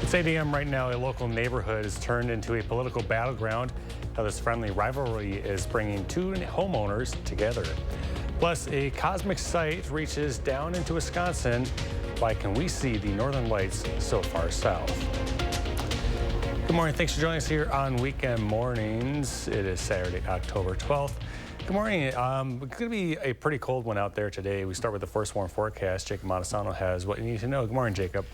It's 8 a.m. right now. A local neighborhood is turned into a political battleground. How this friendly rivalry is bringing two homeowners together. Plus, a cosmic sight reaches down into Wisconsin. Why can we see the northern lights so far south? Good morning. Thanks for joining us here on Weekend Mornings. It is Saturday, October 12th. Good morning. It's going to be a pretty cold one out there today. We start with the first warm forecast. Jacob Madison has what you need to know. Good morning, Jacob.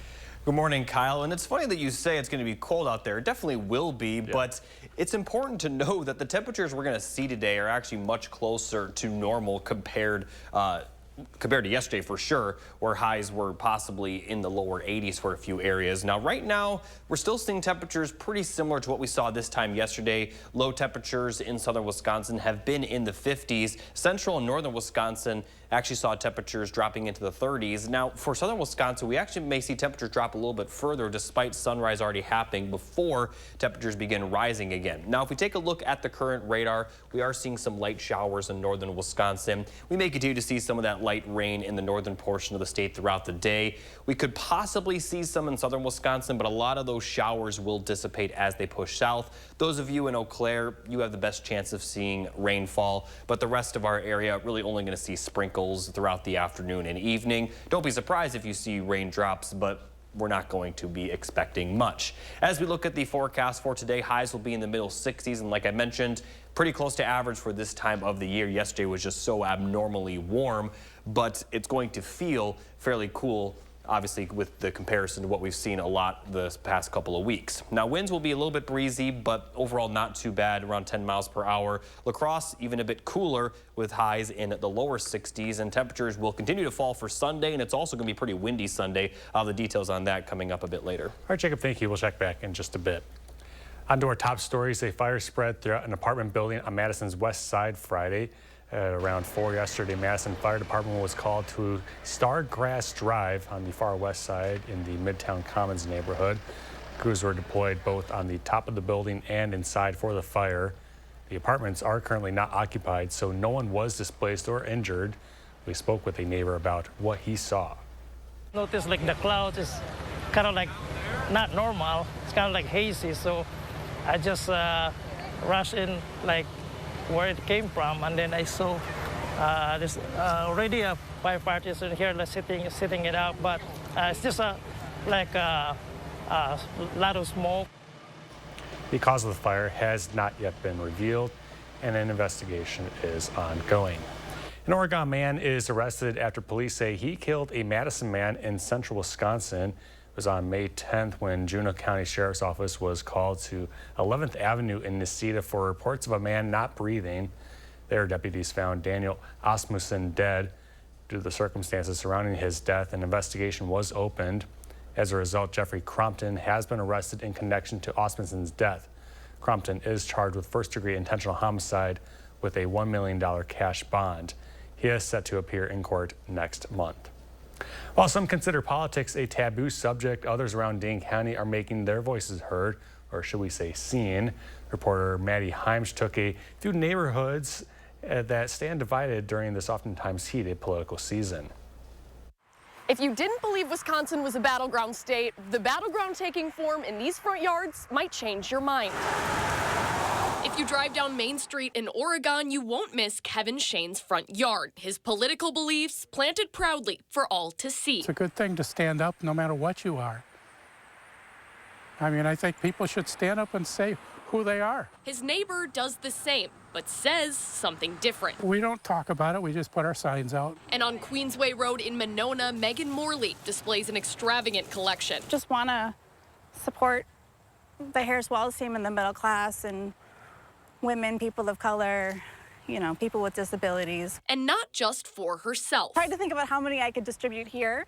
Good morning, Kyle. And it's funny that you say it's going to be cold out there. It definitely will be, but it's important to know that the temperatures we're going to see today are actually much closer to normal compared to yesterday for sure, where highs were possibly in the lower 80s for a few areas. Now, right now, we're still seeing temperatures pretty similar to what we saw this time yesterday. Low temperatures in southern Wisconsin have been in the 50s. Central and northern Wisconsin actually saw temperatures dropping into the 30s. Now, for southern Wisconsin, we actually may see temperatures drop a little bit further despite sunrise already happening before temperatures begin rising again. Now, if we take a look at the current radar, we are seeing some light showers in northern Wisconsin. We may continue to see some of that light rain in the northern portion of the state throughout the day. We could possibly see some in southern Wisconsin, but a lot of those showers will dissipate as they push south. Those of you in Eau Claire, you have the best chance of seeing rainfall, but the rest of our area really only going to see sprinkles throughout the afternoon and evening. Don't be surprised if you see raindrops, but we're not going to be expecting much. As we look at the forecast for today, highs will be in the middle 60s, and like I mentioned, pretty close to average for this time of the year. Yesterday was just so abnormally warm, but it's going to feel fairly cool, obviously, with the comparison to what we've seen a lot the past couple of weeks. Now, winds will be a little bit breezy, but overall not too bad, around 10 miles per hour. La Crosse, even a bit cooler with highs in the lower 60s, and temperatures will continue to fall for Sunday, and it's also going to be pretty windy Sunday. The details on that coming up a bit later. All right, Jacob, thank you. We'll check back in just a bit. On to our top stories. A fire spread throughout an apartment building on Madison's west side Friday. At around 4 yesterday, Madison Fire Department was called to Stargrass Drive on the far west side in the Midtown Commons neighborhood. Crews were deployed both on the top of the building and inside for the fire. The apartments are currently not occupied, so no one was displaced or injured. We spoke with a neighbor about what he saw. Notice like the clouds is kind of like not normal. It's kind of like hazy, so I just rushed in like where it came from, and then I saw there's already a firefighters in here like, sitting it out, but it's just like a lot of smoke. The cause of the fire has not yet been revealed, and an investigation is ongoing. An Oregon man is arrested after police say he killed a Madison man in central Wisconsin. It was on May 10th when Juneau County Sheriff's Office was called to 11th Avenue in Necedah for reports of a man not breathing. There, deputies found Daniel Asmussen dead. Due to the circumstances surrounding his death, an investigation was opened. As a result, Jeffrey Crompton has been arrested in connection to Asmussen's death. Crompton is charged with first-degree intentional homicide with a $1 million cash bond. He is set to appear in court next month. While some consider politics a taboo subject, others around Dane County are making their voices heard, or should we say seen. Reporter Maddie Himes took a few neighborhoods that stand divided during this oftentimes heated political season. If you didn't believe Wisconsin was a battleground state, the battleground taking form in these front yards might change your mind. If you drive down Main Street in Oregon, you won't miss Kevin Shane's front yard. His political beliefs planted proudly for all to see. It's a good thing to stand up no matter what you are. I mean, I think people should stand up and say who they are. His neighbor does the same, but says something different. We don't talk about it, we just put our signs out. And on Queensway Road in Monona, Megan Morley displays an extravagant collection. Just want to support the Harris Wallace team in the middle class and women, people of color, you know, people with disabilities. And not just for herself. Tried to think about how many I could distribute here,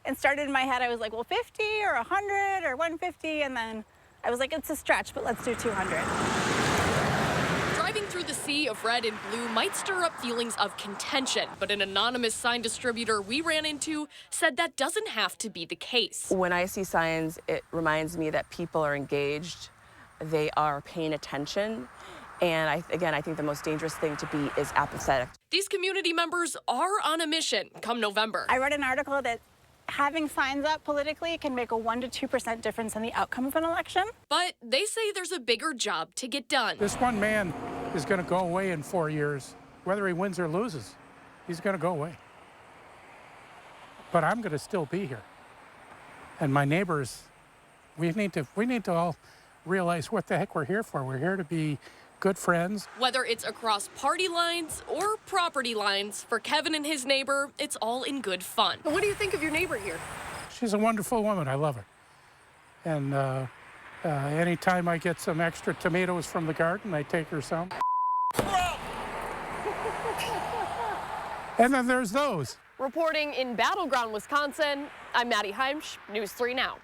and started in my head, I was like, well, 50 or 100 or 150, and then I was like, it's a stretch, but let's do 200. Driving through the sea of red and blue might stir up feelings of contention, but an anonymous sign distributor we ran into said that doesn't have to be the case. When I see signs, it reminds me that people are engaged, they are paying attention, and I think the most dangerous thing to be is apathetic. These community members are on a mission come November. I read an article that Having signs up politically can make a 1% to 2% difference in the outcome of an election. But they say there's a bigger job to get done. This one man is going to go away in 4 years. Whether he wins or loses, he's going to go away. But I'm going to still be here. And my neighbors, we need to all realize what the heck we're here for. We're here to be good friends. Whether it's across party lines or property lines, for Kevin and his neighbor, it's all in good fun. What do you think of your neighbor here? She's a wonderful woman. I love her. And anytime I get some extra tomatoes from the garden, I take her some. And then there's those. Reporting in Battleground, Wisconsin, I'm Maddie Heimsch, News 3 Now.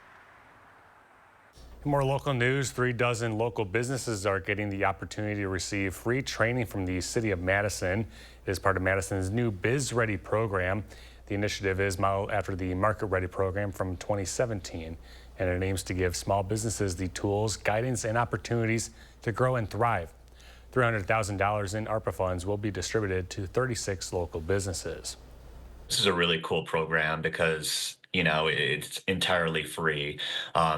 In more local news, 36 local businesses are getting the opportunity to receive free training from the city of Madison. It is part of Madison's new Biz Ready program. The initiative is modeled after the Market Ready program from 2017, and it aims to give small businesses the tools, guidance, and opportunities to grow and thrive. $300,000 in ARPA funds will be distributed to 36 local businesses. This is a really cool program because, you know, it's entirely free.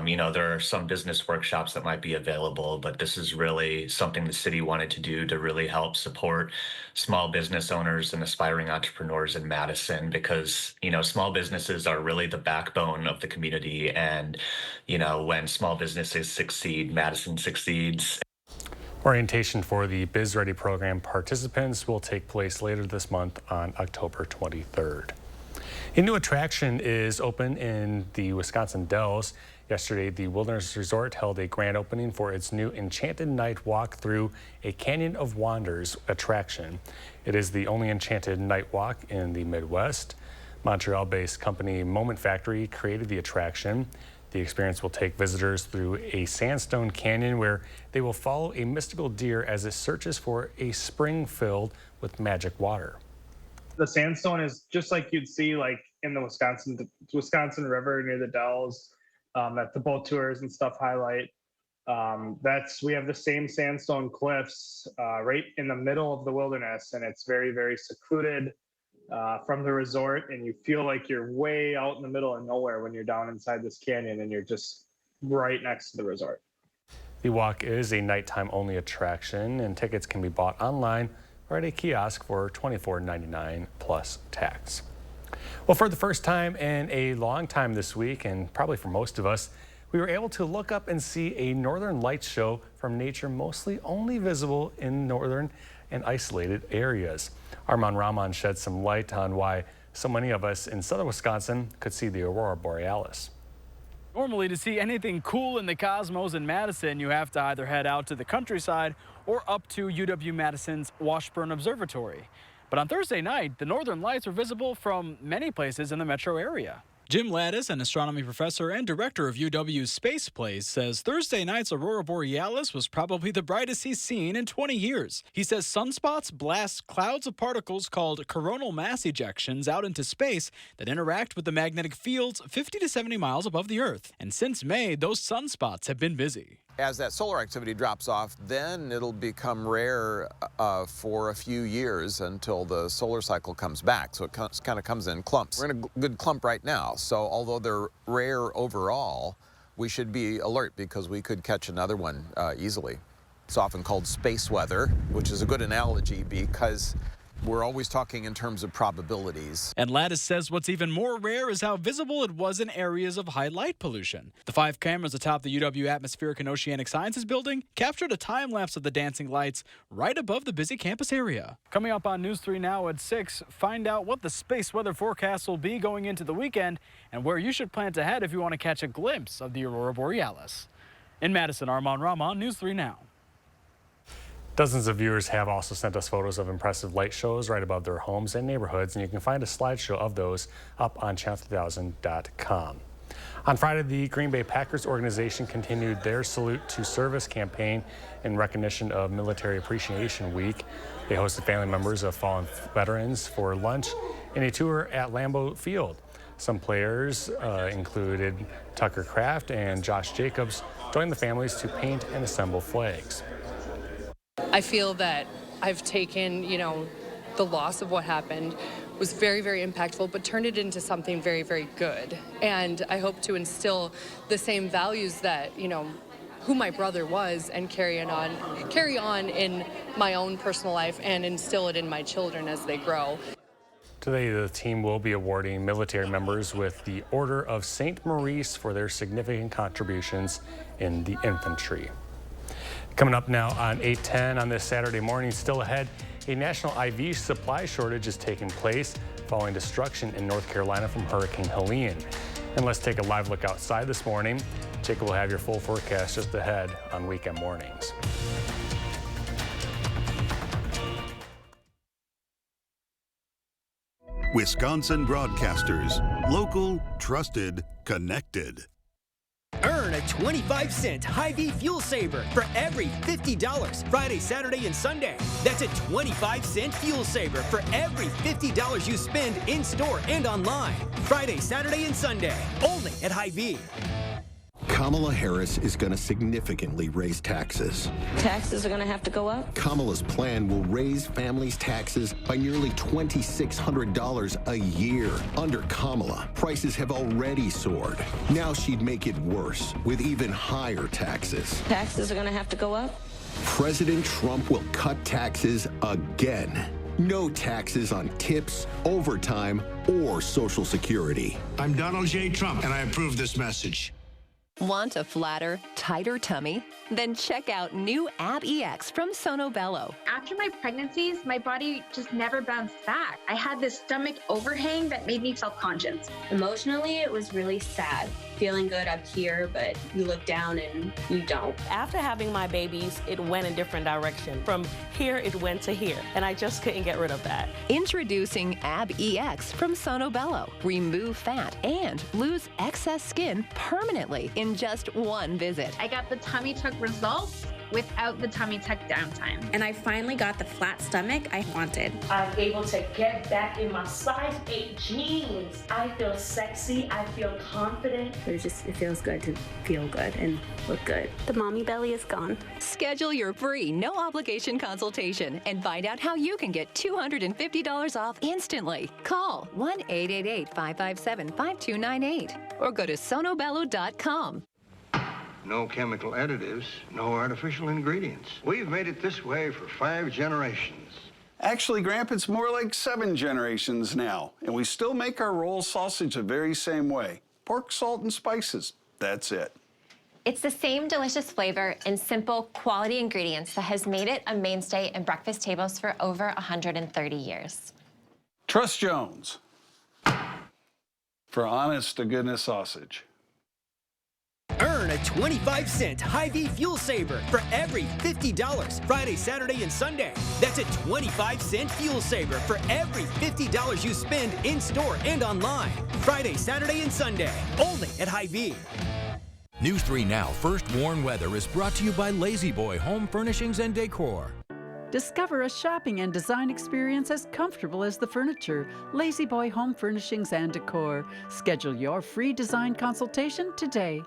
You know, there are some business workshops that might be available, but this is really something the city wanted to do to really help support small business owners and aspiring entrepreneurs in Madison because, you know, small businesses are really the backbone of the community. And, you know, when small businesses succeed, Madison succeeds. Orientation for the Biz Ready program participants will take place later this month on October 23rd. A new attraction is open in the Wisconsin Dells. Yesterday, the Wilderness Resort held a grand opening for its new Enchanted Night Walk through a Canyon of Wonders attraction. It is the only enchanted night walk in the Midwest. Montreal-based company Moment Factory created the attraction. The experience will take visitors through a sandstone canyon where they will follow a mystical deer as it searches for a spring filled with magic water. The sandstone is just like you'd see like in the Wisconsin River near the Dells that the boat tours and stuff highlight. We have the same sandstone cliffs right in the middle of the wilderness, and it's very, very secluded from the resort, and you feel like you're way out in the middle of nowhere when you're down inside this canyon and you're just right next to the resort. The walk is a nighttime only attraction, and tickets can be bought online or at a kiosk for $24.99 plus tax. Well, for the first time in a long time this week, and probably for most of us, we were able to look up and see a northern lights show from nature mostly only visible in northern and isolated areas. Armand Rahman shed some light on why so many of us in southern Wisconsin could see the aurora borealis. Normally, to see anything cool in the cosmos in Madison, you have to either head out to the countryside or up to UW-Madison's Washburn Observatory. But on Thursday night, the northern lights were visible from many places in the metro area. Jim Lattis, an astronomy professor and director of UW's Space Place, says Thursday night's aurora borealis was probably the brightest he's seen in 20 years. He says sunspots blast clouds of particles called coronal mass ejections out into space that interact with the magnetic fields 50 to 70 miles above the Earth. And since May, those sunspots have been busy. As that solar activity drops off, then it'll become rare for a few years until the solar cycle comes back. So it kind of comes in clumps. We're in a good clump right now. So although they're rare overall, we should be alert because we could catch another one easily. It's often called space weather, which is a good analogy because we're always talking in terms of probabilities. And Lattis says what's even more rare is how visible it was in areas of high light pollution. The 5 cameras atop the UW Atmospheric and Oceanic Sciences building captured a time-lapse of the dancing lights right above the busy campus area. Coming up on News 3 Now at 6, find out what the space weather forecast will be going into the weekend and where you should plan to head if you want to catch a glimpse of the aurora borealis. In Madison, Armand Rahman, News 3 Now. Dozens of viewers have also sent us photos of impressive light shows right above their homes and neighborhoods, and you can find a slideshow of those up on channel3000.com. On Friday, the Green Bay Packers organization continued their Salute to Service campaign in recognition of Military Appreciation Week. They hosted family members of fallen veterans for lunch and a tour at Lambeau Field. Some players included Tucker Kraft and Josh Jacobs joined the families to paint and assemble flags. I feel that I've taken, the loss of what happened was very, very impactful, but turned it into something very, very good. And I hope to instill the same values that, you know, who my brother was and carry on in my own personal life and instill it in my children as they grow. Today, the team will be awarding military members with the Order of St. Maurice for their significant contributions in the infantry. Coming up now on 8:10 on this Saturday morning, still ahead, a national IV supply shortage is taking place following destruction in North Carolina from Hurricane Helene. And let's take a live look outside this morning. Jacob will have your full forecast just ahead on weekend mornings. Wisconsin Broadcasters. Local, trusted, connected. Earn a 25-cent Hy-Vee Fuel Saver for every $50 Friday, Saturday, and Sunday. That's a 25-cent Fuel Saver for every $50 you spend in-store and online. Friday, Saturday, and Sunday. Only at Hy-Vee. Kamala Harris is going to significantly raise taxes. Taxes are going to have to go up? Kamala's plan will raise families' taxes by nearly $2,600 a year. Under Kamala, prices have already soared. Now she'd make it worse with even higher taxes. Taxes are going to have to go up? President Trump will cut taxes again. No taxes on tips, overtime, or Social Security. I'm Donald J. Trump, and I approve this message. Want a flatter, tighter tummy? Then check out new Ab EX from Sono Bello. After my pregnancies, my body just never bounced back. I had this stomach overhang that made me self-conscious. Emotionally, it was really sad. Feeling good up here, but you look down and you don't. After having my babies, it went a different direction. From here, it went to here, and I just couldn't get rid of that. Introducing Ab EX from Sono Bello. Remove fat and lose excess skin permanently in just one visit. I got the tummy tuck results without the tummy tuck downtime. And I finally got the flat stomach I wanted. I'm able to get back in my size 8 jeans. I feel sexy, I feel confident. It feels good to feel good and look good. The mommy belly is gone. Schedule your free, no obligation consultation and find out how you can get $250 off instantly. Call 1-888-557-5298 or go to sonobello.com. No chemical additives, no artificial ingredients. We've made it this way for 5 generations. Actually, Grandpa, it's more like 7 generations now, and we still make our roll sausage the very same way. Pork, salt, and spices. That's it. It's the same delicious flavor and simple quality ingredients that has made it a mainstay in breakfast tables for over 130 years. Trust Jones for honest-to-goodness sausage. Earn a 25-cent Hy-Vee Fuel Saver for every $50 Friday, Saturday, and Sunday. That's a 25-cent Fuel Saver for every $50 you spend in-store and online. Friday, Saturday, and Sunday. Only at Hy-Vee. News 3 Now First Warn Weather is brought to you by Lazy Boy Home Furnishings and Decor. Discover a shopping and design experience as comfortable as the furniture. Lazy Boy Home Furnishings and Decor. Schedule your free design consultation today.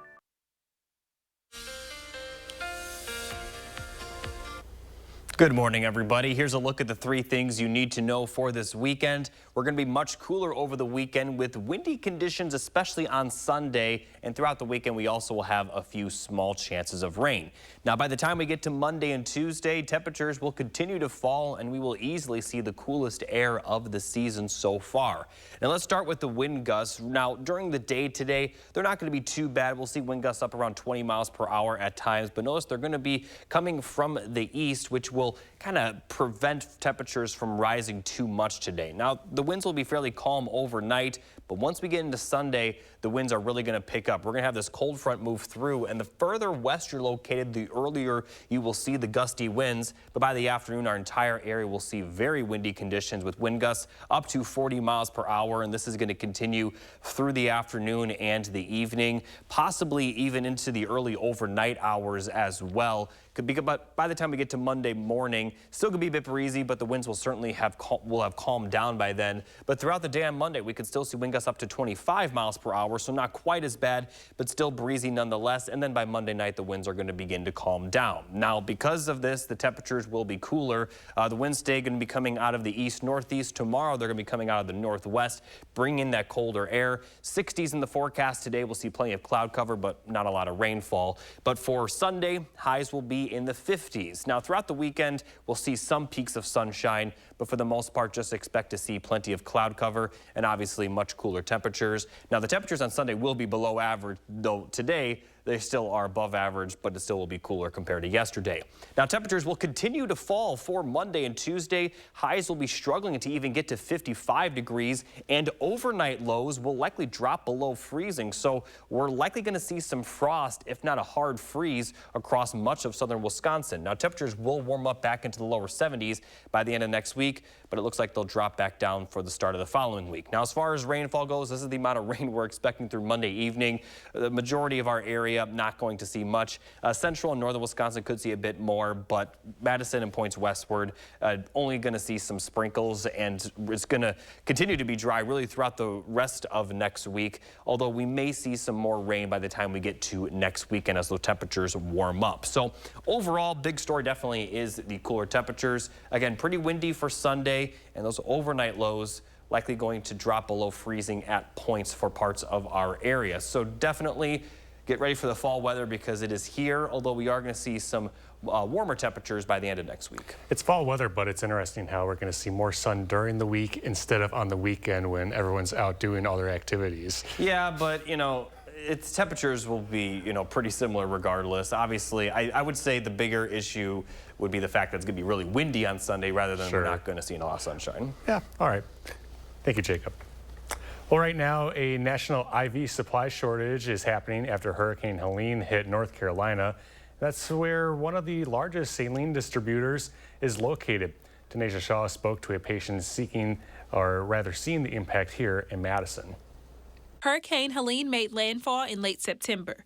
Good morning, everybody. Here's a look at the 3 things you need to know for this weekend. We're going to be much cooler over the weekend with windy conditions, especially on Sunday. And throughout the weekend, we also will have a few small chances of rain. Now, by the time we get to Monday and Tuesday, temperatures will continue to fall and we will easily see the coolest air of the season so far. Now, let's start with the wind gusts. Now, during the day today, they're not going to be too bad. We'll see wind gusts up around 20 miles per hour at times, but notice they're going to be coming from the east, which will kind of prevent temperatures from rising too much today. Now, the winds will be fairly calm overnight, but once we get into Sunday, the winds are really going to pick up. We're going to have this cold front move through, and the further west you're located, the earlier you will see the gusty winds. But by the afternoon, our entire area will see very windy conditions with wind gusts up to 40 miles per hour, and this is going to continue through the afternoon and the evening, possibly even into the early overnight hours as well. But by the time we get to Monday morning, morning. Still gonna be a bit breezy, but the winds will certainly will have calmed down by then. But throughout the day on Monday, we could still see wind gusts up to 25 miles per hour, so not quite as bad, but still breezy nonetheless. And then by Monday night, the winds are going to begin to calm down. Now, because of this, the temperatures will be cooler. The winds today going to be coming out of the east-northeast. Tomorrow, they're going to be coming out of the northwest, bringing in that colder air. 60s in the forecast today. We'll see plenty of cloud cover, but not a lot of rainfall. But for Sunday, highs will be in the 50s. Now, throughout the weekend, we'll see some peaks of sunshine, but for the most part, just expect to see plenty of cloud cover and obviously much cooler temperatures. Now, the temperatures on Sunday will be below average, though today they still are above average, but it still will be cooler compared to yesterday. Now, temperatures will continue to fall for Monday and Tuesday. Highs will be struggling to even get to 55 degrees, and overnight lows will likely drop below freezing. So we're likely going to see some frost, if not a hard freeze, across much of southern Wisconsin. Now, temperatures will warm up back into the lower 70s by the end of next week, but it looks like they'll drop back down for the start of the following week. Now, as far as rainfall goes, this is the amount of rain we're expecting through Monday evening. The majority of our area not going to see much. Central and northern Wisconsin could see a bit more, but Madison and points westward only going to see some sprinkles, and it's going to continue to be dry really throughout the rest of next week, although we may see some more rain by the time we get to next weekend as those temperatures warm up. So overall, big story definitely is the cooler temperatures. Again, pretty windy for Sunday, and those overnight lows likely going to drop below freezing at points for parts of our area. So definitely get ready for the fall weather because it is here, although we are going to see some warmer temperatures by the end of next week. It's fall weather, but it's interesting how we're going to see more sun during the week instead of on the weekend when everyone's out doing all their activities. Yeah, but, you know, its temperatures will be, you know, pretty similar regardless. Obviously, I would say the bigger issue would be the fact that it's going to be really windy on Sunday rather than we're not going to see a lot of sunshine. Yeah, all right. Thank you, Jacob. Well, right now, a national IV supply shortage is happening after Hurricane Helene hit North Carolina. That's where one of the largest saline distributors is located. Tanisha Shaw spoke to a patient seeing the impact here in Madison. Hurricane Helene made landfall in late September.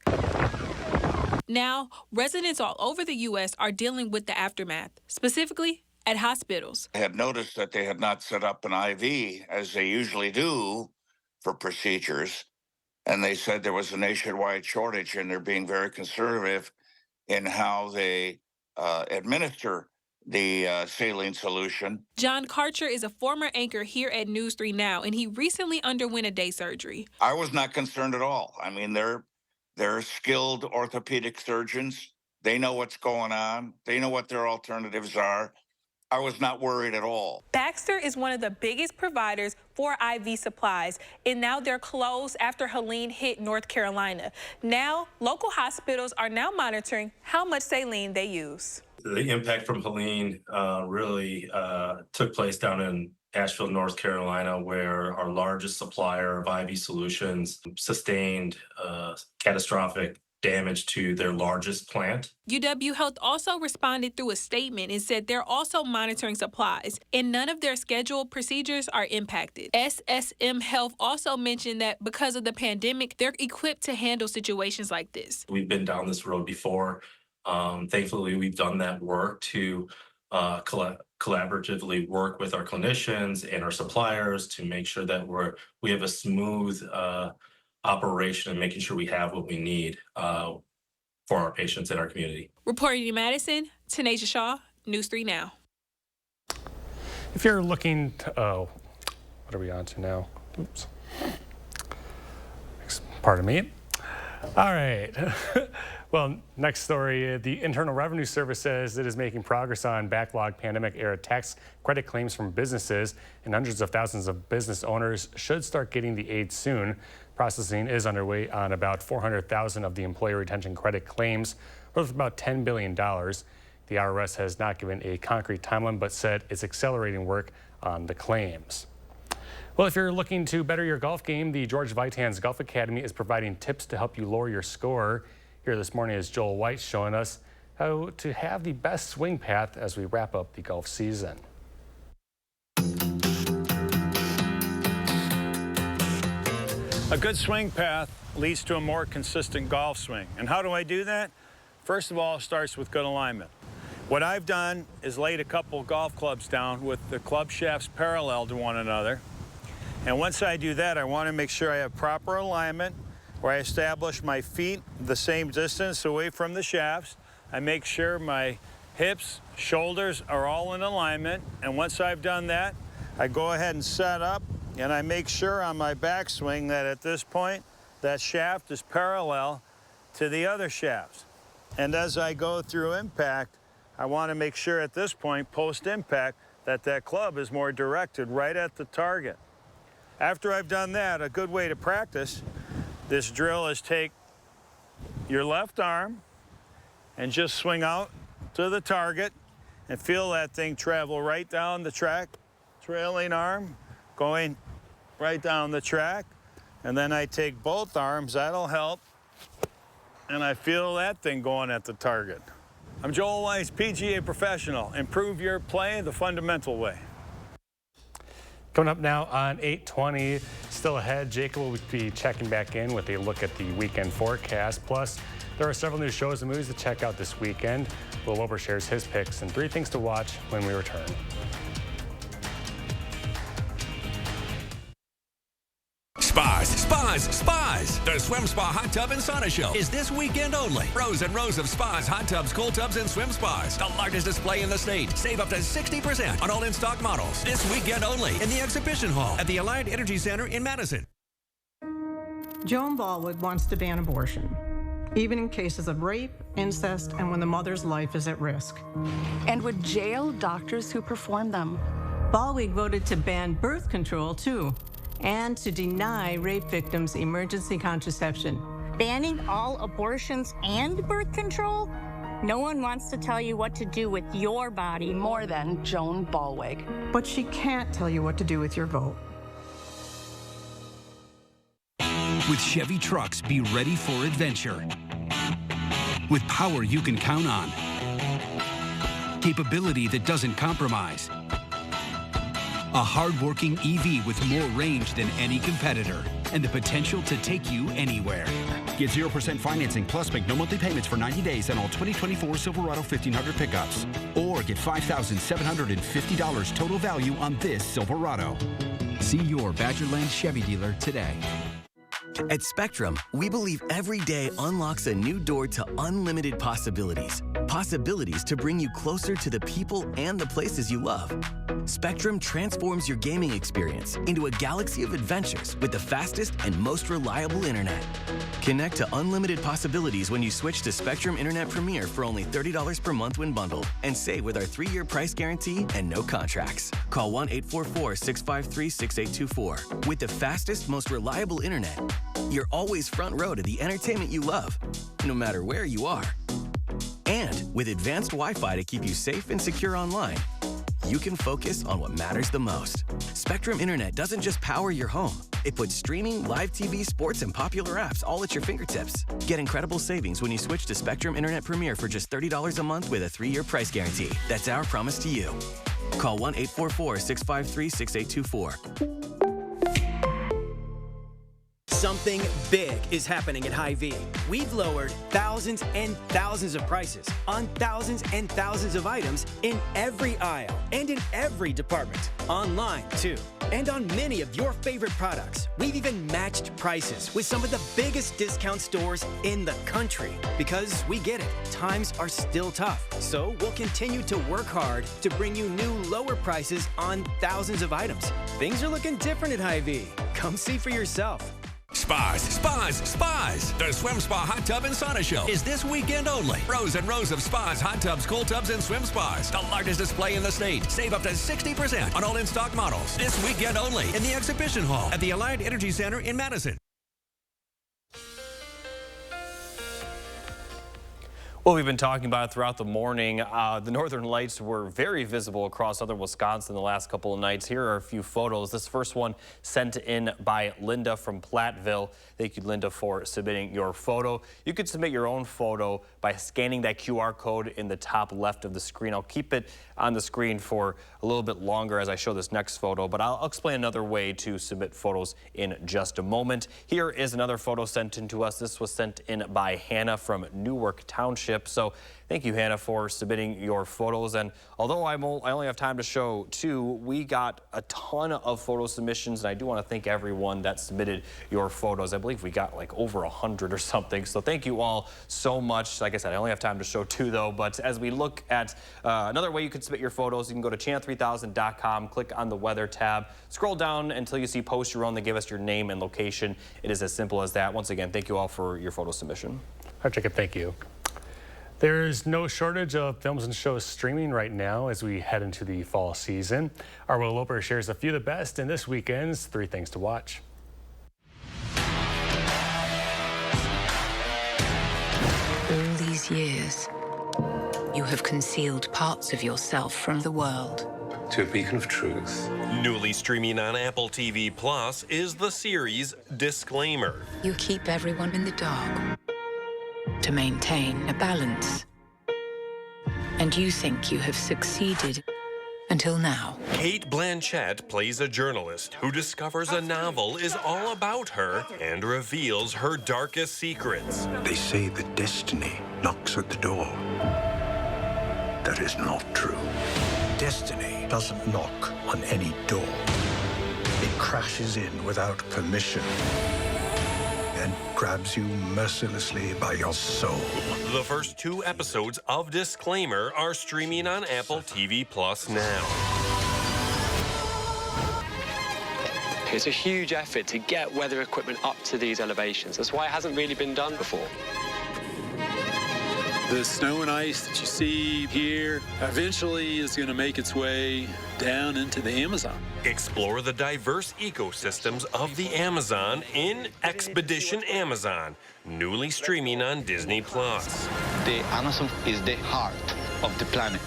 Now, residents all over the U.S. are dealing with the aftermath, specifically at hospitals. I had noticed that they had not set up an IV, as they usually do, for procedures, and they said there was a nationwide shortage, and they're being very conservative in how they administer the saline solution. John Karcher is a former anchor here at News 3 Now, and he recently underwent a day surgery. I was not concerned at all. I mean, they're skilled orthopedic surgeons. They know what's going on. They know what their alternatives are. I was not worried at all. Baxter is one of the biggest providers for IV supplies, and now they're closed after Helene hit North Carolina. Now, local hospitals are now monitoring how much saline they use. The impact from Helene really took place down in Asheville, North Carolina, where our largest supplier of IV solutions sustained catastrophic damage to their largest plant. UW Health also responded through a statement and said they're also monitoring supplies, and none of their scheduled procedures are impacted. SSM Health also mentioned that because of the pandemic, they're equipped to handle situations like this. We've been down this road before. Thankfully, we've done that work to collaboratively work with our clinicians and our suppliers to make sure that we have a smooth operation and making sure we have what we need for our patients in our community. Reporting in Madison, Tanisha Shaw, News 3 Now. If you're looking to, what are we on to now? Oops. Pardon me. All right. Well, next story, the Internal Revenue Service says it is making progress on backlog pandemic-era tax credit claims from businesses, and hundreds of thousands of business owners should start getting the aid soon. Processing is underway on about 400,000 of the employee retention credit claims, worth about $10 billion. The IRS has not given a concrete timeline, but said it's accelerating work on the claims. Well, if you're looking to better your golf game, the George Vitans Golf Academy is providing tips to help you lower your score. Here this morning is Joel White showing us how to have the best swing path as we wrap up the golf season. A good swing path leads to a more consistent golf swing. And how do I do that? First of all, it starts with good alignment. What I've done is laid a couple golf clubs down with the club shafts parallel to one another. And once I do that, I want to make sure I have proper alignment where I establish my feet the same distance away from the shafts. I make sure my hips, shoulders are all in alignment. And once I've done that, I go ahead and set up and I make sure on my backswing that at this point, that shaft is parallel to the other shafts. And as I go through impact, I want to make sure at this point, post-impact, that that club is more directed right at the target. After I've done that, a good way to practice this drill is take your left arm and just swing out to the target and feel that thing travel right down the track. Trailing arm going right down the track. And then I take both arms, that'll help. And I feel that thing going at the target. I'm Joel Weiss, PGA professional. Improve your play the fundamental way. Coming up now on 8:20, still ahead, Jacob will be checking back in with a look at the weekend forecast. Plus, there are several new shows and movies to check out this weekend. Will Wilbur shares his picks and 3 things to watch when we return. Spas. The Swim Spa Hot Tub and Sauna Show is this weekend only. Rows and rows of spas, hot tubs, cool tubs, and swim spas. The largest display in the state. Save up to 60% on all in-stock models. This weekend only in the Exhibition Hall at the Allied Energy Center in Madison. Joan Baldwin wants to ban abortion, even in cases of rape, incest, and when the mother's life is at risk. And would jail doctors who perform them. Baldwin voted to ban birth control, too, and to deny rape victims emergency contraception. Banning all abortions and birth control? No one wants to tell you what to do with your body more than Joan Baldwin. But she can't tell you what to do with your vote. With Chevy trucks, be ready for adventure. With power you can count on. Capability that doesn't compromise. A hard-working EV with more range than any competitor and the potential to take you anywhere. Get 0% financing plus make no monthly payments for 90 days on all 2024 Silverado 1500 pickups. Or get $5,750 total value on this Silverado. See your Badgerland Chevy dealer today. At Spectrum, we believe every day unlocks a new door to unlimited possibilities. Possibilities to bring you closer to the people and the places you love. Spectrum transforms your gaming experience into a galaxy of adventures with the fastest and most reliable internet. Connect to unlimited possibilities when you switch to Spectrum Internet Premier for only $30 per month when bundled, and save with our 3-year price guarantee and no contracts. Call 1-844-653-6824. With the fastest, most reliable internet, you're always front row to the entertainment you love, no matter where you are. And with advanced Wi-Fi to keep you safe and secure online, you can focus on what matters the most. Spectrum Internet doesn't just power your home. It puts streaming, live TV, sports, and popular apps all at your fingertips. Get incredible savings when you switch to Spectrum Internet Premier for just $30 a month with a 3-year price guarantee. That's our promise to you. Call 1-844-653-6824. Something big is happening at Hy-Vee. We've lowered thousands and thousands of prices on thousands and thousands of items in every aisle and in every department. Online, too. And on many of your favorite products. We've even matched prices with some of the biggest discount stores in the country. Because we get it, times are still tough. So we'll continue to work hard to bring you new lower prices on thousands of items. Things are looking different at Hy-Vee. Come see for yourself. Spas. The Swim Spa Hot Tub and Sauna Show is this weekend only. Rows and rows of spas, hot tubs, cool tubs, and swim spas. The largest display in the state. Save up to 60% on all in-stock models. This weekend only in the Exhibition Hall at the Allied Energy Center in Madison. Well, we've been talking about it throughout the morning. The northern lights were very visible across southern Wisconsin the last couple of nights. Here are a few photos. This first one sent in by Linda from Platteville. Thank you, Linda, for submitting your photo. You could submit your own photo by scanning that QR code in the top left of the screen. I'll keep it on the screen for a little bit longer as I show this next photo, but I'll explain another way to submit photos in just a moment. Here is another photo sent in to us. This was sent in by Hannah from Newark Township. ship. So thank you, Hannah, for submitting your photos. And although I only have time to show 2, we got a ton of photo submissions, and I do want to thank everyone that submitted your photos. I believe we got like over 100 or something. So thank you all so much. Like I said, I only have time to show 2 though, but as we look at another way you can submit your photos, you can go to channel3000.com, click on the weather tab, scroll down until you see post your own, then give us your name and location. It is as simple as that. Once again, thank you all for your photo submission. All right, Jacob, thank you. There's no shortage of films and shows streaming right now as we head into the fall season. Our Will Loper shares a few of the best in this weekend's 3 Things to Watch. All these years, you have concealed parts of yourself from the world. To a beacon of truth. Newly streaming on Apple TV Plus is the series Disclaimer. You keep everyone in the dark to maintain a balance. And you think you have succeeded until now. Kate Blanchett plays a journalist who discovers a novel is all about her and reveals her darkest secrets. They say that destiny knocks at the door. That is not true. Destiny doesn't knock on any door. It crashes in without permission and grabs you mercilessly by your soul. The first 2 episodes of Disclaimer are streaming on Apple TV Plus now. It's a huge effort to get weather equipment up to these elevations. That's why it hasn't really been done before. The snow and ice that you see here eventually is going to make its way down into the Amazon. Explore the diverse ecosystems of the Amazon in Expedition Amazon, newly streaming on Disney+. The Amazon is the heart of the planet,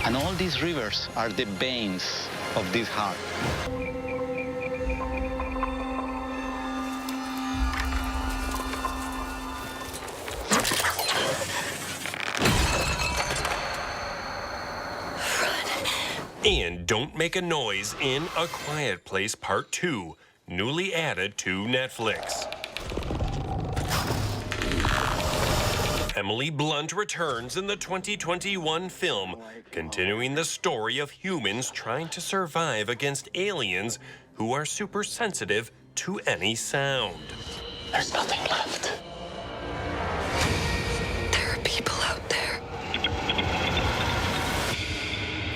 and all these rivers are the veins of this heart. And Don't Make a Noise in A Quiet Place Part 2, newly added to Netflix. Emily Blunt returns in the 2021 film, continuing the story of humans trying to survive against aliens who are super sensitive to any sound. There's nothing left. There are people out there.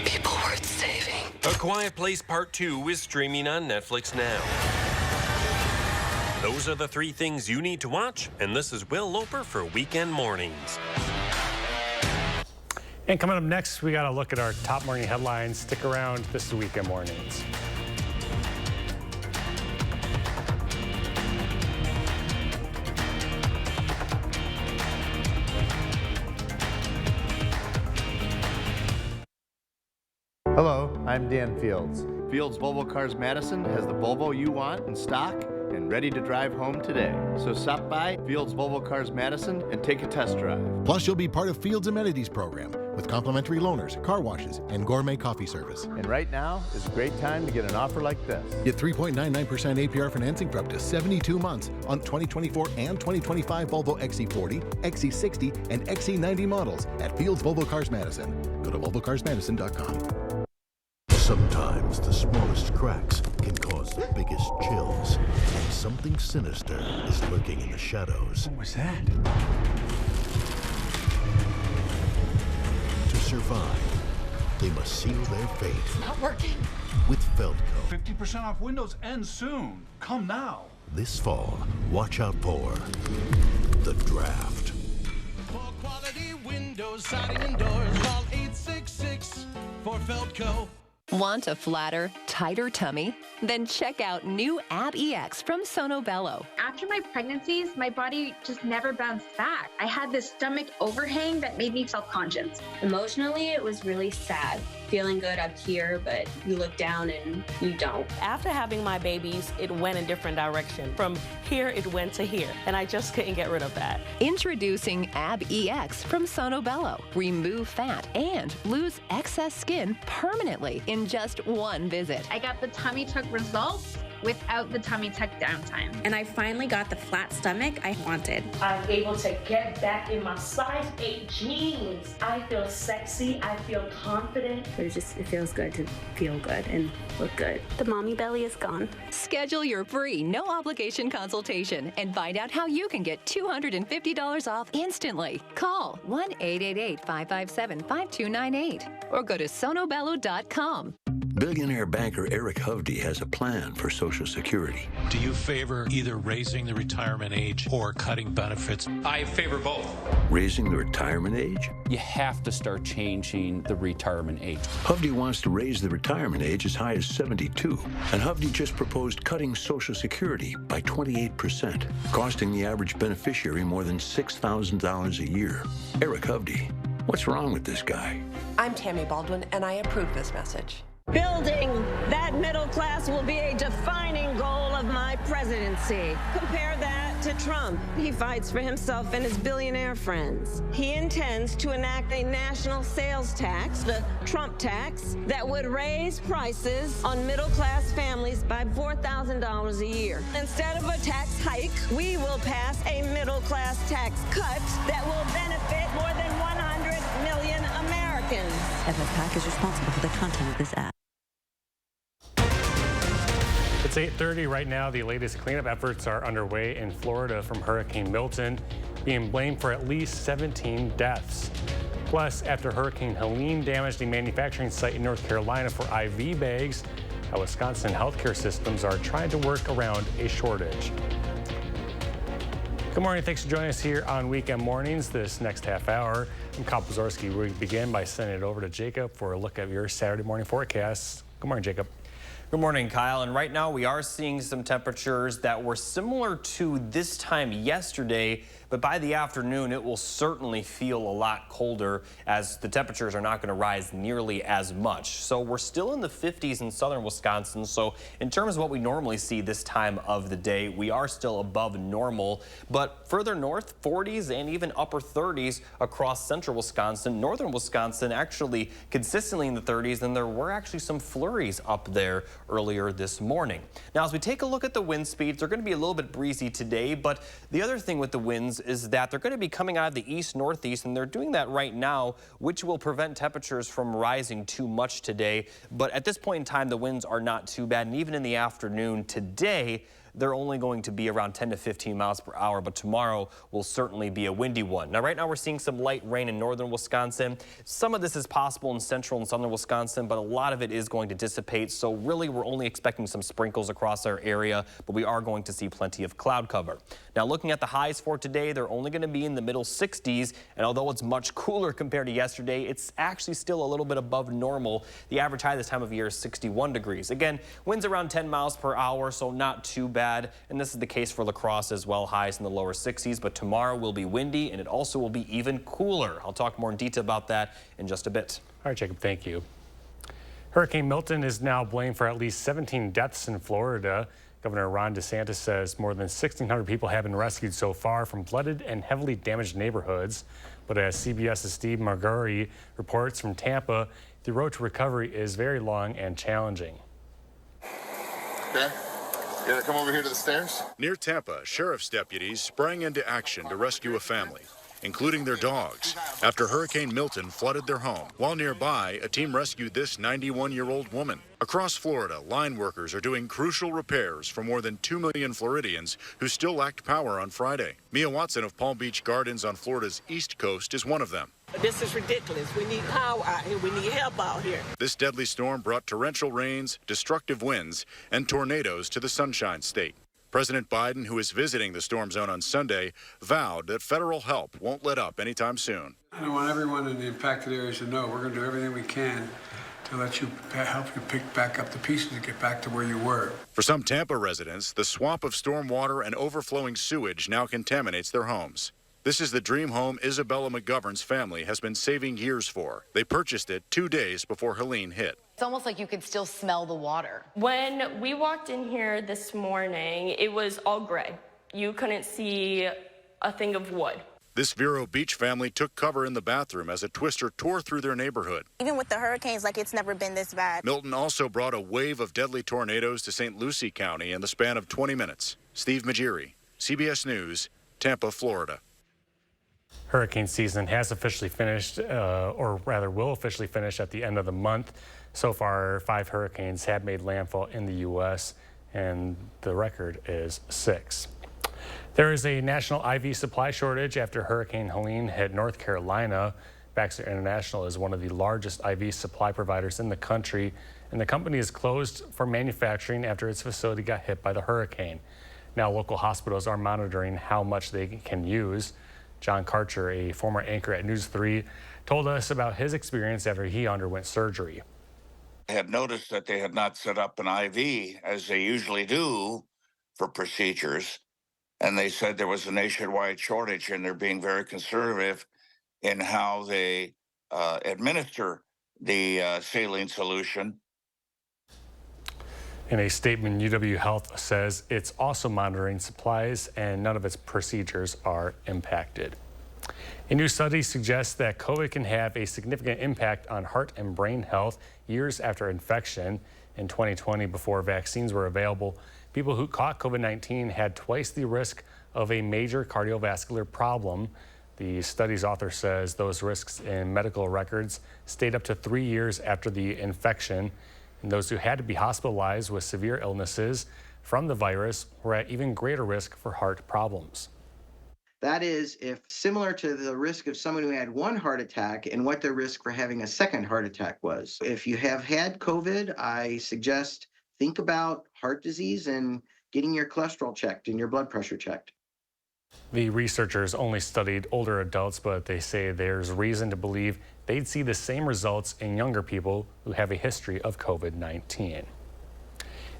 People worth saving. A Quiet Place Part 2 is streaming on Netflix now. Those are the 3 things you need to watch, and this is Will Loper for Weekend Mornings. And coming up next, we got to look at our top morning headlines. Stick around. This is Weekend Mornings. Hello, I'm Dan Fields. Fields Volvo Cars Madison has the Volvo you want in stock and ready to drive home today. So stop by Fields Volvo Cars Madison and take a test drive. Plus, you'll be part of Fields Amenities program with complimentary loaners, car washes, and gourmet coffee service. And right now is a great time to get an offer like this. Get 3.99% APR financing for up to 72 months on 2024 and 2025 Volvo XC40, XC60, and XC90 models at Fields Volvo Cars Madison. Go to volvocarsmadison.com. Sometimes the smallest cracks can cause the biggest chills, and something sinister is lurking in the shadows. What was that? To survive, they must seal their fate. Not working. With Feldco. 50% off windows ends soon. Come now. This fall, watch out for The Draft. For quality windows, siding, and doors, call 866 for Feldco. Want a flatter, tighter tummy? Then check out new Ab EX from Sono Bello. After my pregnancies, my body just never bounced back. I had this stomach overhang that made me self-conscious. Emotionally, it was really sad. Feeling good up here, but you look down and you don't. After having my babies, it went a different direction. From here, it went to here, and I just couldn't get rid of that. Introducing Ab EX from Sono Bello. Remove fat and lose excess skin permanently in just one visit. I got the tummy tuck results without the tummy tuck downtime. And I finally got the flat stomach I wanted. I'm able to get back in my size 8 jeans. I feel sexy, I feel confident. But it feels good to feel good and look good. The mommy belly is gone. Schedule your free, no obligation consultation and find out how you can get $250 off instantly. Call 1-888-557-5298 or go to sonobello.com. Billionaire banker Eric Hovde has a plan for Social Security. Do you favor either raising the retirement age or cutting benefits? I favor both. Raising the retirement age? You have to start changing the retirement age. Hovde wants to raise the retirement age as high as 72. And Hovde just proposed cutting Social Security by 28%, costing the average beneficiary more than $6,000 a year. Eric Hovde, what's wrong with this guy? I'm Tammy Baldwin, and I approve this message. Building that middle class will be a defining goal of my presidency. Compare that to Trump. He fights for himself and his billionaire friends. He intends to enact a national sales tax, the Trump tax, that would raise prices on middle-class families by $4,000 a year. Instead of a tax hike, we will pass a middle-class tax cut that will benefit more than 100 million Americans. FFPAC is responsible for the content of this ad. It's 8:30 right now. The latest cleanup efforts are underway in Florida from Hurricane Milton, being blamed for at least 17 deaths. Plus, after Hurricane Helene damaged a manufacturing site in North Carolina for IV bags, how Wisconsin healthcare systems are trying to work around a shortage. Good morning. Thanks for joining us here on Weekend Mornings. This next half hour, I'm Kyle Pazorski. We begin by sending it over to Jacob for a look at your Saturday morning forecasts. Good morning, Jacob. Good morning, Kyle. And right now we are seeing some temperatures that were similar to this time yesterday, but by the afternoon it will certainly feel a lot colder as the temperatures are not going to rise nearly as much. So we're still in the 50s in southern Wisconsin. So in terms of what we normally see this time of the day, we are still above normal, but further north, 40s and even upper 30s across central Wisconsin. Northern Wisconsin actually consistently in the 30s, and there were actually some flurries up there earlier this morning. Now, as we take a look at the wind speeds, they're going to be a little bit breezy today, but the other thing with the winds is that they're going to be coming out of the east-northeast, and they're doing that right now, which will prevent temperatures from rising too much today. But at this point in time, the winds are not too bad, and even in the afternoon today, they're only going to be around 10 to 15 miles per hour, but tomorrow will certainly be a windy one. Now, right now we're seeing some light rain in northern Wisconsin. Some of this is possible in central and southern Wisconsin, but a lot of it is going to dissipate. So really, we're only expecting some sprinkles across our area, but we are going to see plenty of cloud cover. Now, looking at the highs for today, they're only going to be in the middle 60s. And although it's much cooler compared to yesterday, it's actually still a little bit above normal. The average high this time of year is 61 degrees. Again, winds around 10 miles per hour, so not too bad. And this is the case for La Crosse as well, highs in the lower 60s, but tomorrow will be windy and it also will be even cooler. I'll talk more in detail about that in just a bit. All right, Jacob, thank you. Hurricane Milton is now blamed for at least 17 deaths in Florida. Governor Ron DeSantis says more than 1,600 people have been rescued so far from flooded and heavily damaged neighborhoods. But as CBS's Steve Margari reports from Tampa, the road to recovery is very long and challenging. Okay. You gotta come over here to the stairs? Near Tampa, sheriff's deputies sprang into action to rescue a family, including their dogs, after Hurricane Milton flooded their home. While nearby, a team rescued this 91-year-old woman. Across Florida, line workers are doing crucial repairs for more than 2 million Floridians who still lacked power on Friday. Mia Watson of Palm Beach Gardens on Florida's East Coast is one of them. This is ridiculous. We need power out here. We need help out here. This deadly storm brought torrential rains, destructive winds, and tornadoes to the Sunshine State. President Biden, who is visiting the storm zone on Sunday, vowed that federal help won't let up anytime soon. I want everyone in the impacted areas to know we're going to do everything we can to let you help you pick back up the pieces and get back to where you were. For some Tampa residents, the swamp of storm water and overflowing sewage now contaminates their homes. This is the dream home Isabella McGovern's family has been saving years for. They purchased it 2 days before Helene hit. It's almost like you could still smell the water. When we walked in here this morning, it was all gray. You couldn't see a thing of wood. This Vero Beach family took cover in the bathroom as a twister tore through their neighborhood. Even with the hurricanes, like, it's never been this bad. Milton also brought a wave of deadly tornadoes to St. Lucie County in the span of 20 minutes. Steve Magiri, CBS News, Tampa, Florida. Hurricane season has officially finished, or rather will officially finish at the end of the month. So far, 5 hurricanes have made landfall in the U.S., and the record is 6. There is a national IV supply shortage after Hurricane Helene hit North Carolina. Baxter International is one of the largest IV supply providers in the country, and the company is closed for manufacturing after its facility got hit by the hurricane. Now, local hospitals are monitoring how much they can use. John Karcher, a former anchor at News 3, told us about his experience after he underwent surgery. I had noticed that they had not set up an IV, as they usually do, for procedures. And they said there was a nationwide shortage, and they're being very conservative in how they administer the saline solution. In a statement, UW Health says it's also monitoring supplies and none of its procedures are impacted. A new study suggests that COVID can have a significant impact on heart and brain health years after infection. In 2020, before vaccines were available, people who caught COVID-19 had twice the risk of a major cardiovascular problem. The study's author says those risks in medical records stayed up to 3 years after the infection, and those who had to be hospitalized with severe illnesses from the virus were at even greater risk for heart problems. That is, if similar to the risk of someone who had one heart attack and what their risk for having a second heart attack was. If you have had COVID, I suggest think about heart disease and getting your cholesterol checked and your blood pressure checked. The researchers only studied older adults, but they say there's reason to believe they'd see the same results in younger people who have a history of COVID-19.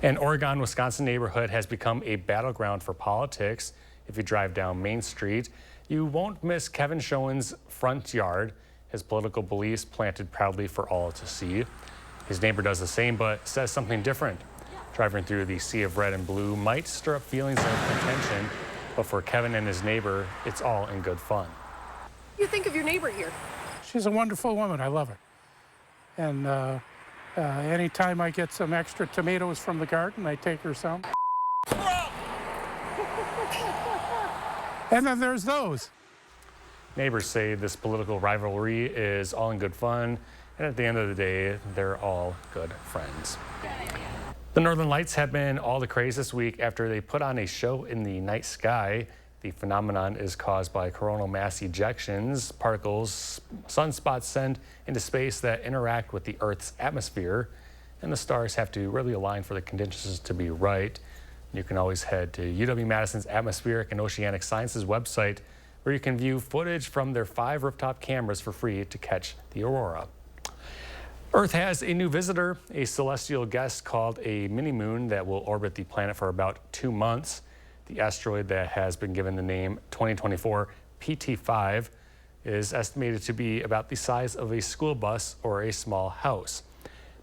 An Oregon-Wisconsin neighborhood has become a battleground for politics. If you drive down Main Street, you won't miss Kevin Schoen's front yard, his political beliefs planted proudly for all to see. His neighbor does the same, but says something different. Driving through the sea of red and blue might stir up feelings of tension, but for Kevin and his neighbor, it's all in good fun. What do you think of your neighbor here? She's a wonderful woman. I love her. And anytime I get some extra tomatoes from the garden, I take her some. And then there's those. Neighbors say this political rivalry is all in good fun, and at the end of the day, they're all good friends. The Northern Lights have been all the craze this week after they put on a show in the night sky. The phenomenon is caused by coronal mass ejections, particles sunspots send into space that interact with the Earth's atmosphere, and the stars have to really align for the conditions to be right. You can always head to UW-Madison's Atmospheric and Oceanic Sciences website, where you can view footage from their 5 rooftop cameras for free to catch the aurora. Earth has a new visitor, a celestial guest called a mini-moon that will orbit the planet for about 2 months. The asteroid that has been given the name 2024 PT5 is estimated to be about the size of a school bus or a small house.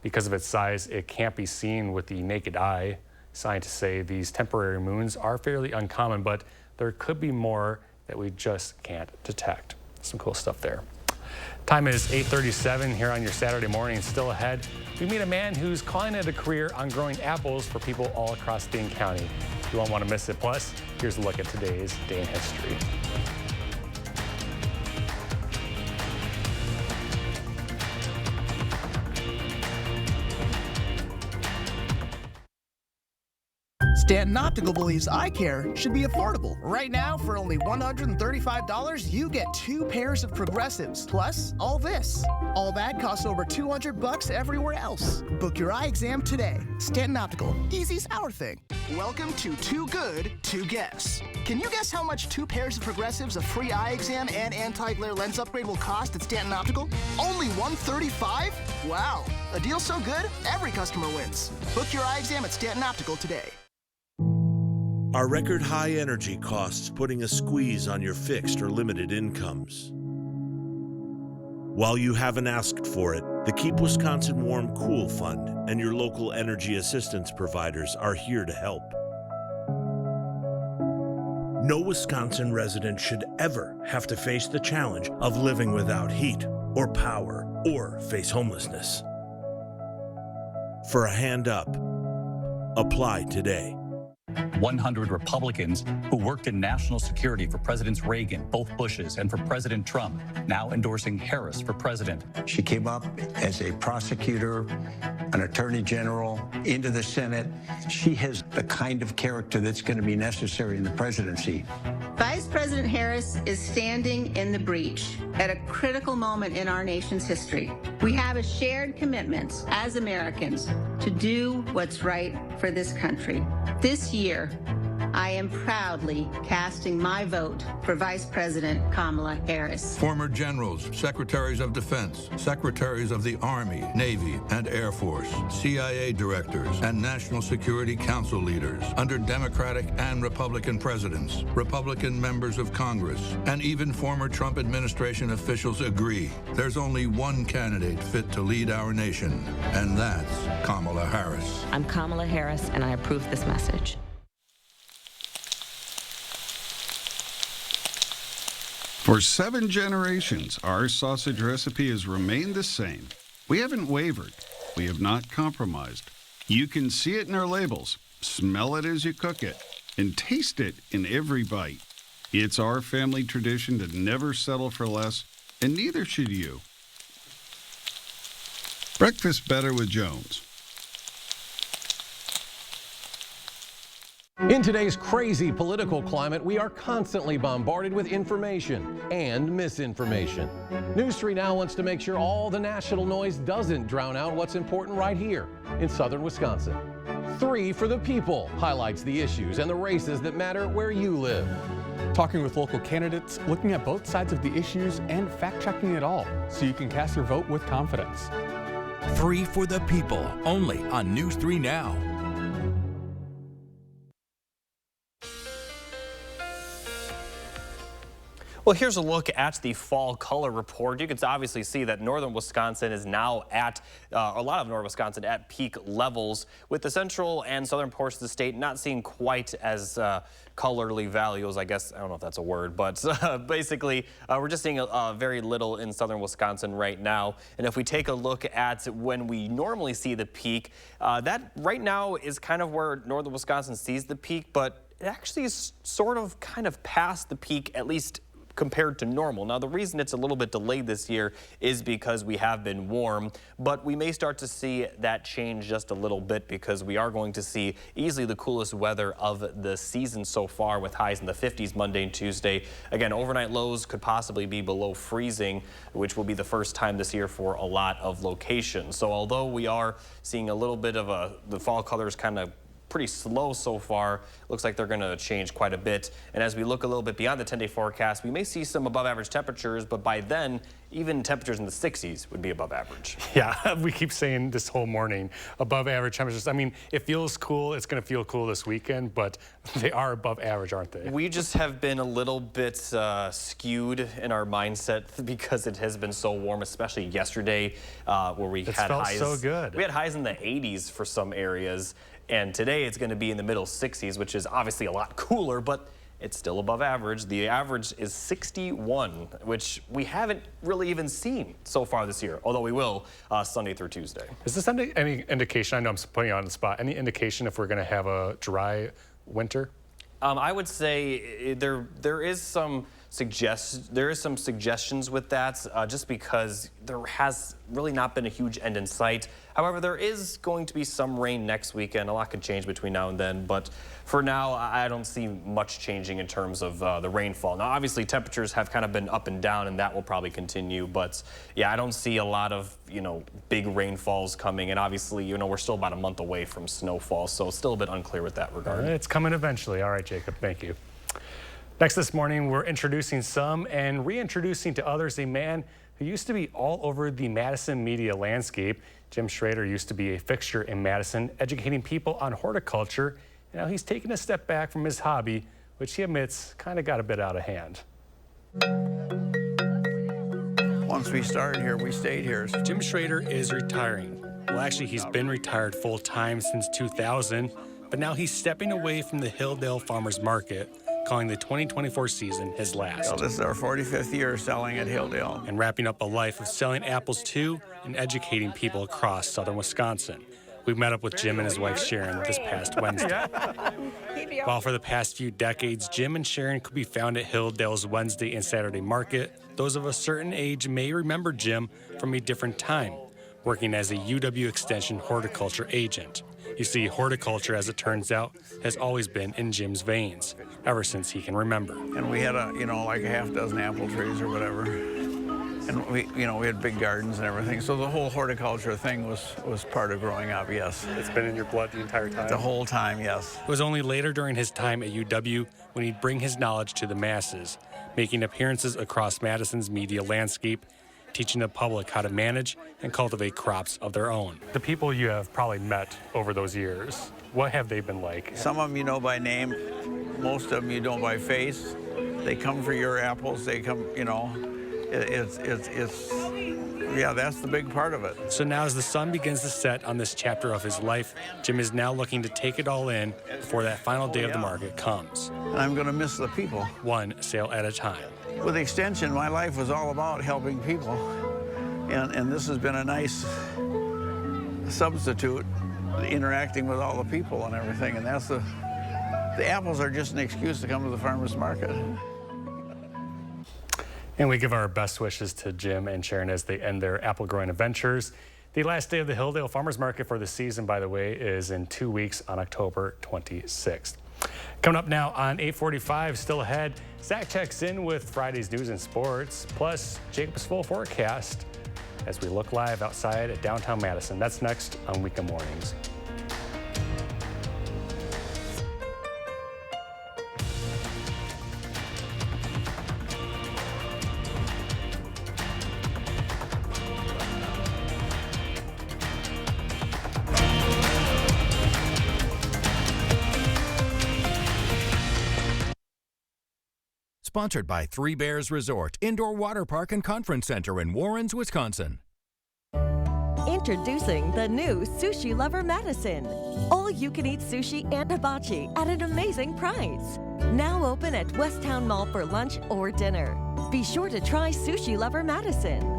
Because of its size, it can't be seen with the naked eye. Scientists say these temporary moons are fairly uncommon, but there could be more that we just can't detect. Some cool stuff there. Time is 8:37 here on your Saturday morning. Still ahead, we meet a man who's calling it a career on growing apples for people all across Dane County. You won't want to miss it. Plus, here's a look at today's day in history. Stanton Optical believes eye care should be affordable. Right now, for only $135, you get 2 pairs of progressives, plus all this. All that costs over $200 everywhere else. Book your eye exam today. Stanton Optical, easy's our thing. Welcome to Too Good to Guess. Can you guess how much 2 pairs of progressives, a free eye exam, and anti-glare lens upgrade will cost at Stanton Optical? Only $135? Wow, a deal so good, every customer wins. Book your eye exam at Stanton Optical today. Are record high energy costs putting a squeeze on your fixed or limited incomes? While you haven't asked for it, the Keep Wisconsin Warm Cool Fund and your local energy assistance providers are here to help. No Wisconsin resident should ever have to face the challenge of living without heat or power or face homelessness. For a hand up, apply today. 100 Republicans who worked in national security for Presidents Reagan, both Bushes, and for President Trump, now endorsing Harris for president. She came up as a prosecutor, an attorney general, into the Senate. She has the kind of character that's going to be necessary in the presidency. Vice President Harris is standing in the breach at a critical moment in our nation's history. We have a shared commitment as Americans to do what's right for this country. This year, I am proudly casting my vote for Vice President Kamala Harris. Former generals, secretaries of defense, secretaries of the Army, Navy, and Air Force, CIA directors, and National Security Council leaders under Democratic and Republican presidents, Republican members of Congress, and even former Trump administration officials agree there's only one candidate fit to lead our nation, and that's Kamala Harris. I'm Kamala Harris, and I approve this message. For 7 generations, our sausage recipe has remained the same. We haven't wavered. We have not compromised. You can see it in our labels, smell it as you cook it, and taste it in every bite. It's our family tradition to never settle for less, and neither should you. Breakfast better with Jones. In today's crazy political climate, we are constantly bombarded with information and misinformation. News 3 Now wants to make sure all the national noise doesn't drown out what's important right here in southern Wisconsin. 3 for the People highlights the issues and the races that matter where you live. Talking with local candidates, looking at both sides of the issues and fact-checking it all so you can cast your vote with confidence. 3 for the People, only on News 3 Now. Well, here's a look at the fall color report. You can obviously see that northern Wisconsin is now at, a lot of northern Wisconsin at peak levels, with the central and southern portions of the state not seeing quite as colorly values, I guess. I don't know if that's a word, but basically we're just seeing very little in southern Wisconsin right now. And if we take a look at when we normally see the peak, that right now is kind of where northern Wisconsin sees the peak, but it actually is sort of kind of past the peak, at least compared to normal. Now, the reason it's a little bit delayed this year is because we have been warm, but we may start to see that change just a little bit because we are going to see easily the coolest weather of the season so far, with highs in the 50s Monday and Tuesday. Again, overnight lows could possibly be below freezing, which will be the first time this year for a lot of locations. So although we are seeing a little bit of the fall colors kind of pretty slow so far, looks like they're going to change quite a bit. And as we look a little bit beyond the 10-day forecast, we may see some above average temperatures, but by then, even temperatures in the 60s would be above average. Yeah, we keep saying this whole morning, above average temperatures. I mean, it feels cool. It's going to feel cool this weekend, but they are above average, aren't they? We just have been a little bit skewed in our mindset because it has been so warm, especially yesterday, where we had highs. So good. We had highs in the 80s for some areas. And today it's going to be in the middle 60s, which is obviously a lot cooler, but it's still above average. The average is 61, which we haven't really even seen so far this year, although we will Sunday through Tuesday. Is this any indication? I know I'm putting you on the spot. Any indication if we're going to have a dry winter? I would say there is some suggestions with that, just because there has really not been a huge end in sight. However, there is going to be some rain next weekend. A lot could change between now and then, but for now, I don't see much changing in terms of the rainfall. Now, obviously, temperatures have kind of been up and down, and that will probably continue. But yeah, I don't see a lot of big rainfalls coming, and obviously, we're still about a month away from snowfall, so still a bit unclear with that regard. It's coming eventually. All right, Jacob, thank you. Next this morning, we're introducing some and reintroducing to others a man who used to be all over the Madison media landscape. Jim Schrader used to be a fixture in Madison, educating people on horticulture. And now he's taken a step back from his hobby, which he admits kind of got a bit out of hand. Once we started here, we stayed here. Jim Schrader is retiring. Well, actually, he's been retired full-time since 2000, but now he's stepping away from the Hilldale Farmers Market calling the 2024 season his last. So this is our 45th year selling at Hilldale. And wrapping up a life of selling apples to and educating people across southern Wisconsin. We met up with Jim and his wife Sharon this past Wednesday. While for the past few decades, Jim and Sharon could be found at Hilldale's Wednesday and Saturday market, those of a certain age may remember Jim from a different time, working as a UW Extension horticulture agent. You see, horticulture, as it turns out, has always been in Jim's veins, ever since he can remember. And we had like a half dozen apple trees or whatever. And we had big gardens and everything. So the whole horticulture thing was part of growing up, yes. It's been in your blood the entire time? The whole time, yes. It was only later during his time at UW when he'd bring his knowledge to the masses, making appearances across Madison's media landscape, teaching the public how to manage and cultivate crops of their own. The people you have probably met over those years, what have they been like? Some of them you know by name, most of them you know by face. They come for your apples, they come, yeah, that's the big part of it. So now as the sun begins to set on this chapter of his life, Jim is now looking to take it all in before that final day of the market comes. And I'm going to miss the people. One sale at a time. With Extension, my life was all about helping people. And this has been a nice substitute, interacting with all the people and everything. And that's the apples are just an excuse to come to the farmer's market. And we give our best wishes to Jim and Sharon as they end their apple growing adventures. The last day of the Hilldale Farmers Market for the season, by the way, is in 2 weeks on October 26th. Coming up now on 8:45, still ahead, Zach checks in with Friday's news and sports, plus Jacob's full forecast as we look live outside at downtown Madison. That's next on Weekend Mornings. Sponsored by Three Bears Resort, Indoor Water Park and Conference Center in Warrens, Wisconsin. Introducing the new Sushi Lover Madison. All-you-can-eat sushi and hibachi at an amazing price. Now open at Westtown Mall for lunch or dinner. Be sure to try Sushi Lover Madison.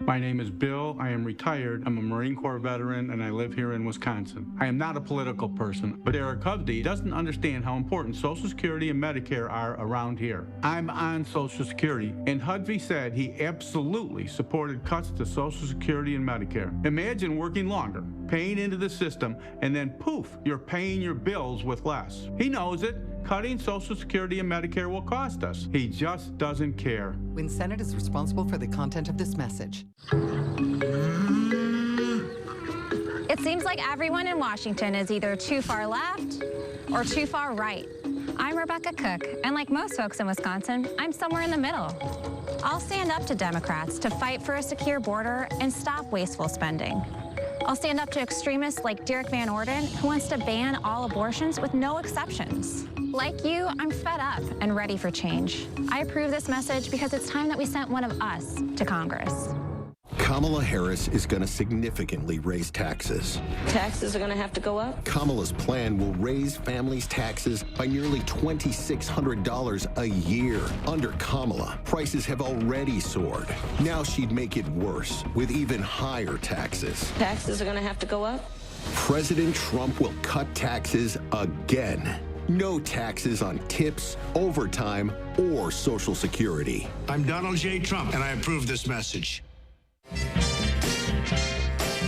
My name is Bill. I am retired. I'm a Marine Corps veteran, and I live here in Wisconsin. I am not a political person, but Eric Hovde doesn't understand how important Social Security and Medicare are around here. I'm on Social Security, and Hovde said he absolutely supported cuts to Social Security and Medicare. Imagine working longer, paying into the system, and then poof, you're paying your bills with less. He knows it. Cutting Social Security and Medicare will cost us. He just doesn't care. WIN Senate is responsible for the content of this message. It seems like everyone in Washington is either too far left or too far right. I'm Rebecca Cook, and like most folks in Wisconsin, I'm somewhere in the middle. I'll stand up to Democrats to fight for a secure border and stop wasteful spending. I'll stand up to extremists like Derek Van Orden, who wants to ban all abortions with no exceptions. Like you, I'm fed up and ready for change. I approve this message because it's time that we sent one of us to Congress. Kamala Harris is going to significantly raise taxes. Taxes are going to have to go up? Kamala's plan will raise families' taxes by nearly $2,600 a year. Under Kamala, prices have already soared. Now she'd make it worse with even higher taxes. Taxes are going to have to go up? President Trump will cut taxes again. No taxes on tips, overtime, or Social Security. I'm Donald J. Trump, and I approve this message.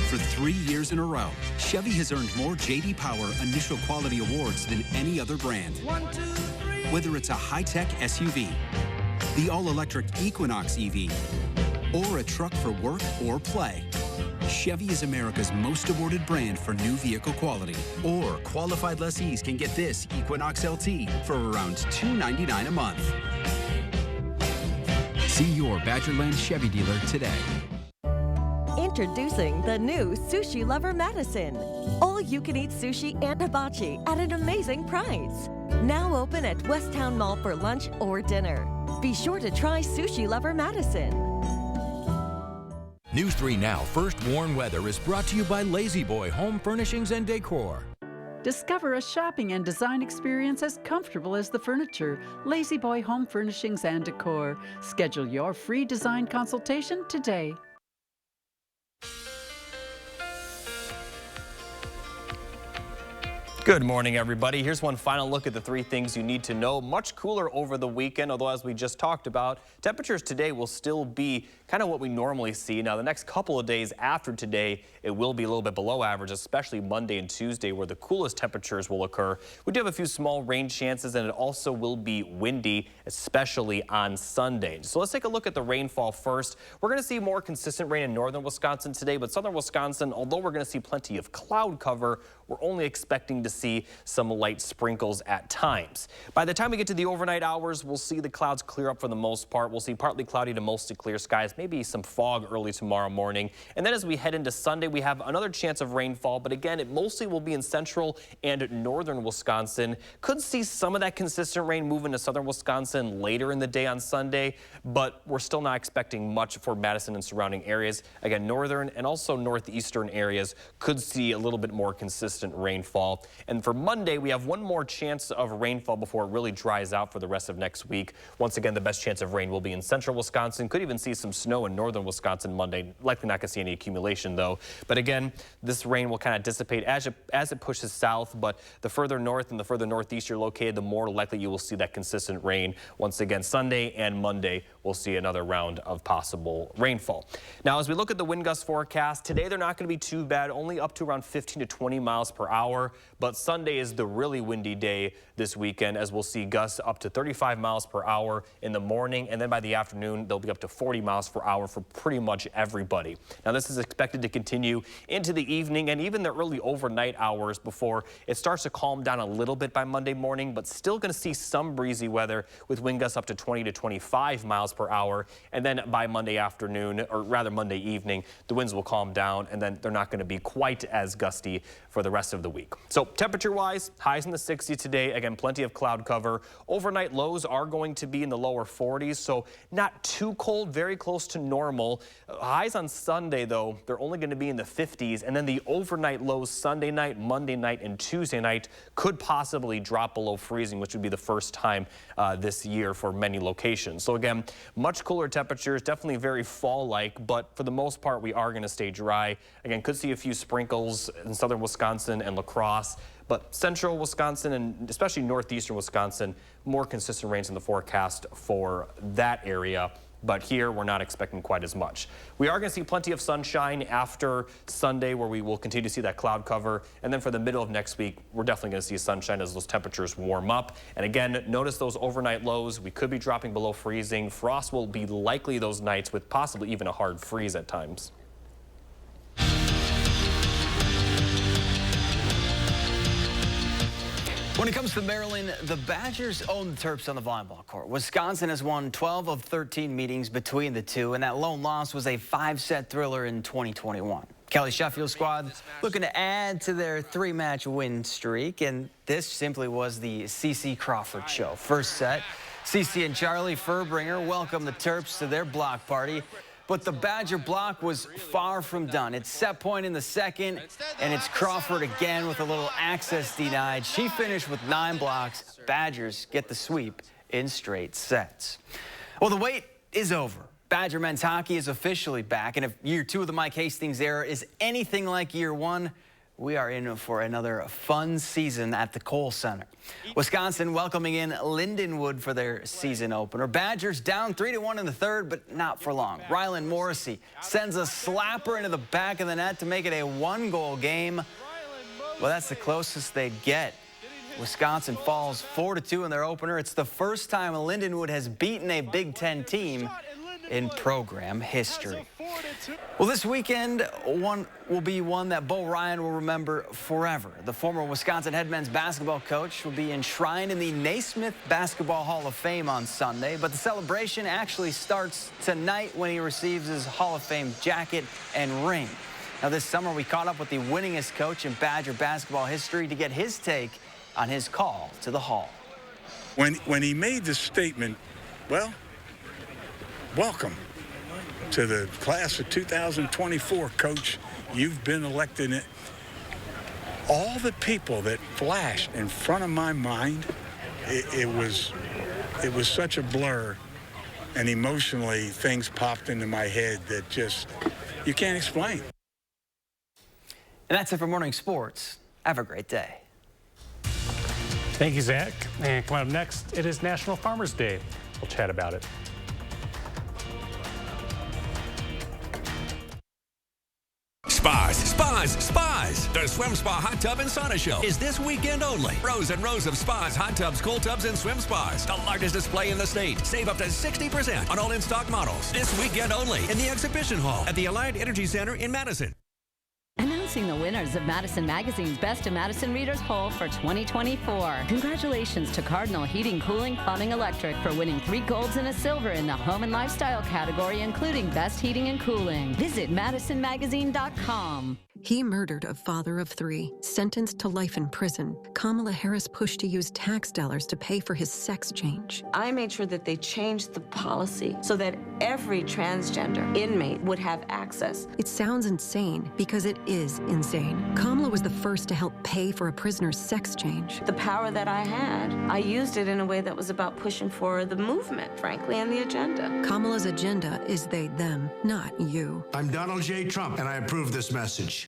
For 3 years in a row, Chevy has earned more J.D. Power Initial Quality Awards than any other brand. Whether it's a high-tech SUV, the all-electric Equinox EV, or a truck for work or play, Chevy is America's most awarded brand for new vehicle quality. Or qualified lessees can get this Equinox LT for around $299 a month. See your Badgerland Chevy dealer today. Introducing the new Sushi Lover Madison. All-you-can-eat sushi and hibachi at an amazing price. Now open at Westtown Mall for lunch or dinner. Be sure to try Sushi Lover Madison. News 3 Now First Warn Weather is brought to you by Lazy Boy Home Furnishings and Decor. Discover a shopping and design experience as comfortable as the furniture. Lazy Boy Home Furnishings and Decor. Schedule your free design consultation today. Good morning, everybody. Here's one final look at the 3 things you need to know. Much cooler over the weekend, although as we just talked about, temperatures today will still be kind of what we normally see. Now, the next couple of days after today, it will be a little bit below average, especially Monday and Tuesday, where the coolest temperatures will occur. We do have a few small rain chances, and it also will be windy, especially on Sunday. So let's take a look at the rainfall first. We're going to see more consistent rain in northern Wisconsin today, but southern Wisconsin, although we're going to see plenty of cloud cover, we're only expecting to see some light sprinkles at times. By the time we get to the overnight hours, we'll see the clouds clear up for the most part. We'll see partly cloudy to mostly clear skies, maybe some fog early tomorrow morning. And then as we head into Sunday, we have another chance of rainfall, but again, it mostly will be in central and northern Wisconsin. Could see some of that consistent rain move into southern Wisconsin later in the day on Sunday, but we're still not expecting much for Madison and surrounding areas. Again, northern and also northeastern areas could see a little bit more consistent rainfall. And for Monday, we have one more chance of rainfall before it really dries out for the rest of next week. Once again, the best chance of rain will be in central Wisconsin. Could even see some snow in northern Wisconsin Monday. Likely not going to see any accumulation, though. But again, this rain will kind of dissipate as it pushes south. But the further north and the further northeast you're located, the more likely you will see that consistent rain. Once again, Sunday and Monday, we'll see another round of possible rainfall. Now, as we look at the wind gust forecast, today they're not going to be too bad, only up to around 15 to 20 miles per hour. But Sunday is the really windy day this weekend, as we'll see gusts up to 35 miles per hour in the morning, and then by the afternoon they'll be up to 40 miles per hour for pretty much everybody. Now, this is expected to continue into the evening and even the early overnight hours before it starts to calm down a little bit by Monday morning, but still going to see some breezy weather with wind gusts up to 20 to 25 miles per hour. And then by Monday afternoon, or rather Monday evening, the winds will calm down, and then they're not going to be quite as gusty for the rest of the week. So temperature-wise, highs in the 60s today. Again, plenty of cloud cover. Overnight lows are going to be in the lower 40s, so not too cold, very close to normal. Highs on Sunday, though, they're only going to be in the 50s, and then the overnight lows Sunday night, Monday night, and Tuesday night could possibly drop below freezing, which would be the first time this year for many locations. So again, much cooler temperatures, definitely very fall-like, but for the most part, we are going to stay dry. Again, could see a few sprinkles in southern Wisconsin and La Crosse, but central Wisconsin and especially northeastern Wisconsin, more consistent rains in the forecast for that area. But here, we're not expecting quite as much. We are going to see plenty of sunshine after Sunday, where we will continue to see that cloud cover. And then for the middle of next week, we're definitely going to see sunshine as those temperatures warm up. And again, notice those overnight lows. We could be dropping below freezing. Frost will be likely those nights, with possibly even a hard freeze at times. When it comes to Maryland, the Badgers own the Terps on the volleyball court. Wisconsin has won 12 of 13 meetings between the two, and that lone loss was a 5-set thriller in 2021. Kelly Sheffield's squad looking to add to their 3-match win streak, and this simply was the CeCe Crawford show. First set, CeCe and Charlie Furbringer welcomed the Terps to their block party. But the Badger block was far from done. It's set point in the second, and it's Crawford again with a little access denied. She finished with 9 blocks. Badgers get the sweep in straight sets. Well, the wait is over. Badger men's hockey is officially back, and if year 2 of the Mike Hastings era is anything like year 1, we are in for another fun season at the Kohl Center. Wisconsin welcoming in Lindenwood for their season opener. Badgers down 3-1 in the third, but not for long. Rylan Morrissey sends a slapper into the back of the net to make it a 1-goal game. Well, that's the closest they'd get. Wisconsin falls 4-2 in their opener. It's the first time Lindenwood has beaten a Big Ten team in program history. Well, this weekend will be one that Bo Ryan will remember forever. The former Wisconsin head men's basketball coach will be enshrined in the Naismith Basketball Hall of Fame on Sunday, but the celebration actually starts tonight when he receives his Hall of Fame jacket and ring. Now, this summer we caught up with the winningest coach in Badger basketball history to get his take on his call to the Hall. When he made the statement, well, welcome to the class of 2024, Coach. You've been elected all the people that flashed in front of my mind, it was such a blur, and emotionally things popped into my head that just you can't explain. And that's it for Morning Sports. Have a great day. Thank you, Zach. And coming up next, it is National Farmers Day. We'll chat about it. Spas. The Swim Spa Hot Tub and Sauna Show is this weekend only. Rows and rows of spas, hot tubs, cold tubs, and swim spas. The largest display in the state. Save up to 60% on all in-stock models. This weekend only in the Exhibition Hall at the Allied Energy Center in Madison. Announcing the winners of Madison Magazine's Best of Madison Readers Poll for 2024. Congratulations to Cardinal Heating, Cooling, Plumbing, Electric for winning 3 golds and a silver in the home and lifestyle category, including Best Heating and Cooling. Visit MadisonMagazine.com. He murdered a father of 3, sentenced to life in prison. Kamala Harris pushed to use tax dollars to pay for his sex change. I made sure that they changed the policy so that every transgender inmate would have access. It sounds insane because it is insane. Kamala was the first to help pay for a prisoner's sex change. The power that I had, I used it in a way that was about pushing for the movement, frankly, and the agenda. Kamala's agenda is they, them, not you. I'm Donald J. Trump, and I approve this message.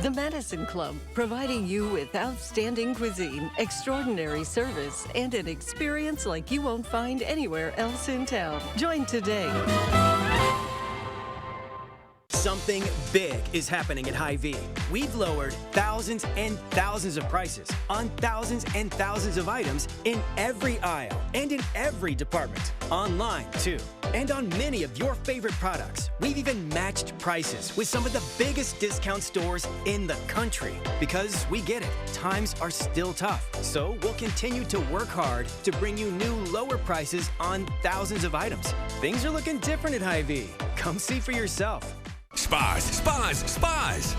The Madison Club, providing you with outstanding cuisine, extraordinary service, and an experience like you won't find anywhere else in town. Join today. Something big is happening at Hy-Vee. We've lowered thousands and thousands of prices on thousands and thousands of items in every aisle and in every department. Online, too. And on many of your favorite products. We've even matched prices with some of the biggest discount stores in the country. Because we get it, times are still tough. So we'll continue to work hard to bring you new lower prices on thousands of items. Things are looking different at Hy-Vee. Come see for yourself. Spas.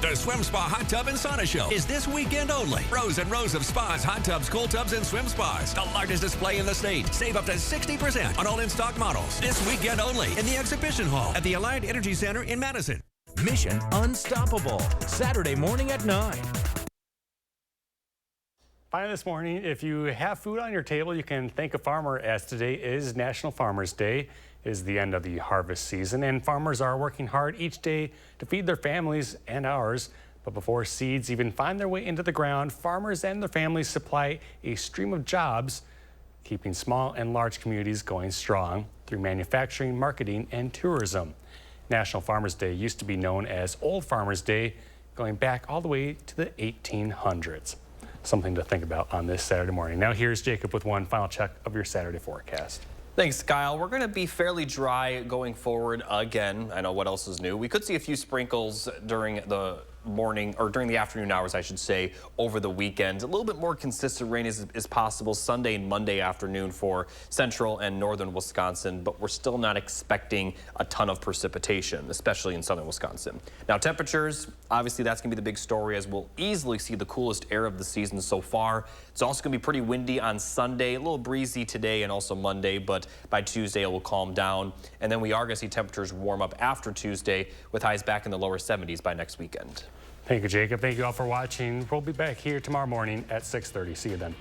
The Swim Spa Hot Tub and Sauna Show is this weekend only. Rows and rows of spas, hot tubs, cold tubs, and swim spas. The largest display in the state. Save up to 60% on all in-stock models. This weekend only in the Exhibition Hall at the Allied Energy Center in Madison. Mission Unstoppable, Saturday morning at 9. Finally this morning, if you have food on your table, you can thank a farmer, as today is National Farmers Day. It is the end of the harvest season, and farmers are working hard each day to feed their families and ours. But before seeds even find their way into the ground, farmers and their families supply a stream of jobs, keeping small and large communities going strong through manufacturing, marketing, and tourism. National Farmers Day used to be known as Old Farmers Day, going back all the way to the 1800s. Something to think about on this Saturday morning. Now here's Jacob with one final check of your Saturday forecast. Thanks, Kyle. We're going to be fairly dry going forward again. I know what else is new. We could see a few sprinkles during the morning, or during the afternoon hours, I should say, over the weekend. A little bit more consistent rain is possible Sunday and Monday afternoon for central and northern Wisconsin, but we're still not expecting a ton of precipitation, especially in southern Wisconsin. Now, temperatures, obviously that's going to be the big story, as we'll easily see the coolest air of the season so far. It's also going to be pretty windy on Sunday, a little breezy today and also Monday, but by Tuesday it will calm down. And then we are going to see temperatures warm up after Tuesday, with highs back in the lower 70s by next weekend. Thank you, Jacob. Thank you all for watching. We'll be back here tomorrow morning at 6:30. See you then.